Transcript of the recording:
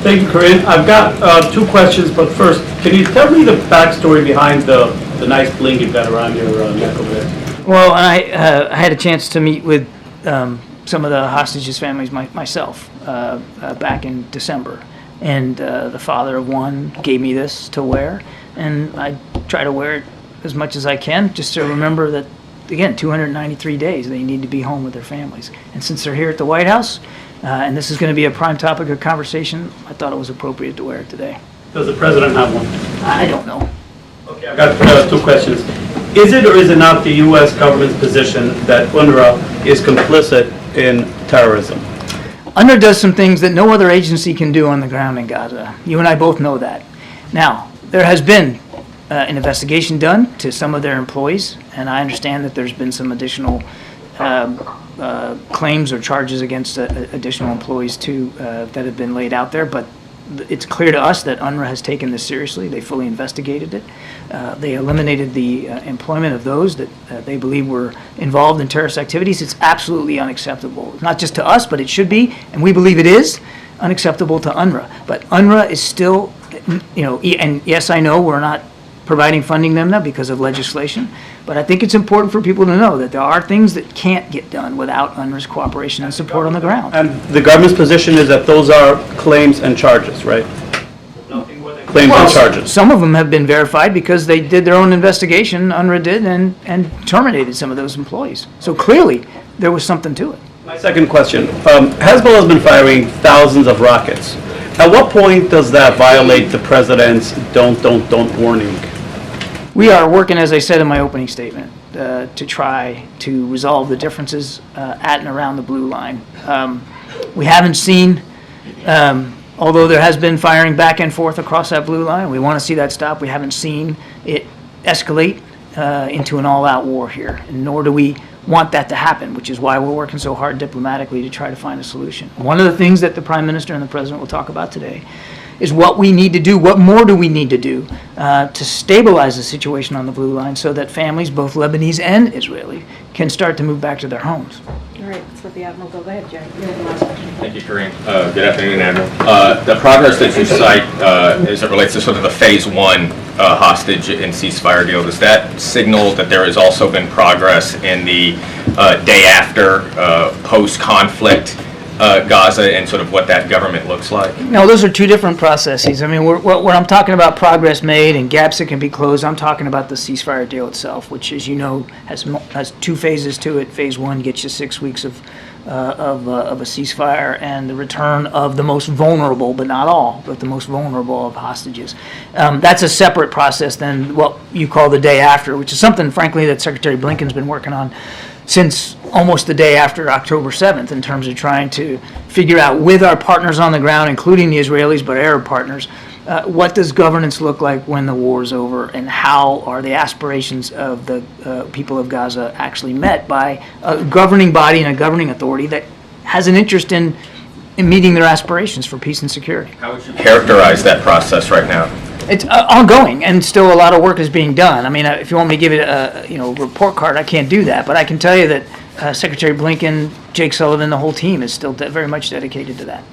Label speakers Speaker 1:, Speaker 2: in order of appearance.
Speaker 1: Thank you, Corinne. I've got two questions, but first, can you tell me the backstory behind the nice bling you've got around your neck over there?
Speaker 2: Well, I had a chance to meet with some of the hostages' families myself back in December, and the father of one gave me this to wear, and I try to wear it as much as I can, just to remember that, again, 293 days they need to be home with their families. And since they're here at the White House, and this is going to be a prime topic of conversation, I thought it was appropriate to wear it today.
Speaker 1: Does the president have one?
Speaker 2: I don't know.
Speaker 1: Okay, I've got two questions. Is it or is it not the U.S. government's position that UNRWA is complicit in terrorism?
Speaker 2: UNRWA does some things that no other agency can do on the ground in Gaza. You and I both know that. Now, there has been an investigation done to some of their employees, and I understand that there's been some additional claims or charges against additional employees too that have been laid out there, but it's clear to us that UNRWA has taken this seriously. They fully investigated it. They eliminated the employment of those that they believe were involved in terrorist activities. It's absolutely unacceptable, not just to us, but it should be, and we believe it is unacceptable to UNRWA. But UNRWA is still, and yes, I know we're not providing funding them now because of legislation, but I think it's important for people to know that there are things that can't get done without UNRWA's cooperation and support on the ground.
Speaker 1: And the government's position is that those are claims and charges, right? Claims and charges.
Speaker 2: Some of them have been verified because they did their own investigation, UNRWA did, and terminated some of those employees. So clearly, there was something to it.
Speaker 1: My second question. Hezbollah has been firing thousands of rockets. At what point does that violate the president's don't warning?
Speaker 2: We are working, as I said in my opening statement, to try to resolve the differences at and around the blue line. We haven't seen, although there has been firing back and forth across that blue line, we want to see that stop. We haven't seen it escalate into an all-out war here, and nor do we want that to happen, which is why we're working so hard diplomatically to try to find a solution. One of the things that the Prime Minister and the President will talk about today is what we need to do, what more do we need to do to stabilize the situation on the blue line so that families, both Lebanese and Israeli, can start to move back to their homes.
Speaker 3: All right, let's let the Admiral go. Go ahead, Jerry. You have the last question.
Speaker 4: Thank you, Kareem. Good afternoon, Admiral. The progress that you cite as it relates to sort of the phase one hostage and ceasefire deal, does that signal that there has also been progress in the day after post-conflict Gaza and sort of what that government looks like?
Speaker 2: No, those are two different processes. I mean, when I'm talking about progress made and gaps that can be closed, I'm talking about the ceasefire deal itself, which, as you know, has two phases to it. Phase one gets you 6 weeks of a ceasefire and the return of the most vulnerable, but not all, but the most vulnerable of hostages. That's a separate process than what you call the day after, which is something, frankly, that Secretary Blinken's been working on since almost the day after October 7th in terms of trying to figure out with our partners on the ground, including the Israelis, but Arab partners, what does governance look like when the war is over, and how are the aspirations of the people of Gaza actually met by a governing body and a governing authority that has an interest in meeting their aspirations for peace and security.
Speaker 4: How would you characterize that process right now?
Speaker 2: It's ongoing, and still a lot of work is being done. I mean, if you want me to give it a report card, I can't do that, but I can tell you that Secretary Blinken, Jake Sullivan, the whole team is still very much dedicated to that.